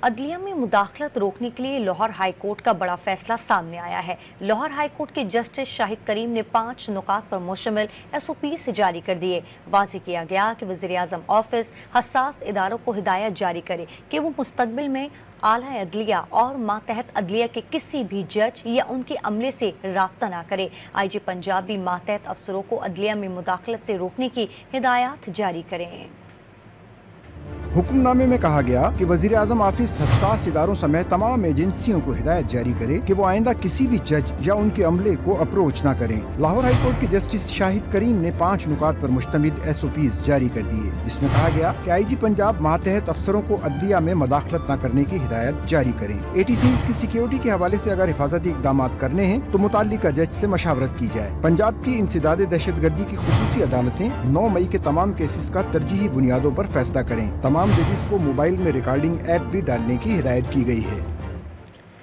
عدلیہ میں مداخلت روکنے کے لیے لاہور ہائی کورٹ کا بڑا فیصلہ سامنے آیا ہے۔ لاہور ہائی کورٹ کے جسٹس شاہد کریم نے 5 نکات پر مشتمل SOPs جاری کر دیے۔ واضح کیا گیا کہ وزیر اعظم آفس حساس اداروں کو ہدایت جاری کرے کہ وہ مستقبل میں اعلیٰ عدلیہ اور ماتحت عدلیہ کے کسی بھی جج یا ان کے عملے سے رابطہ نہ کرے۔ IG پنجاب بھی ماتحت افسروں کو عدلیہ میں مداخلت سے روکنے کی ہدایات جاری کریں۔ حکم نامے میں کہا گیا کہ وزیر اعظم آفس حساس اداروں سمیت تمام ایجنسیوں کو ہدایت جاری کرے کہ وہ آئندہ کسی بھی جج یا ان کے عملے کو اپروچ نہ کریں۔ لاہور ہائی کورٹ کے جسٹس شاہد کریم نے 5 نکات پر مشتمل SOPs جاری کر دیے، جس میں کہا گیا کہ IG پنجاب ماتحت افسروں کو عدلیہ میں مداخلت نہ کرنے کی ہدایت جاری کریں۔ ATCs کی سیکیورٹی کے حوالے سے اگر حفاظتی اقدامات کرنے ہیں تو متعلقہ جج سے مشاورت کی جائے۔ پنجاب کی انسداد دہشت گردی کی خصوصی عدالتیں 9 مئی کے تمام کیسز کا ترجیحی بنیادوں پر فیصلہ کریں۔ تمام ججز کو موبائل میں ریکارڈنگ ایپ بھی ڈالنے کی ہدایت کی گئی ہے۔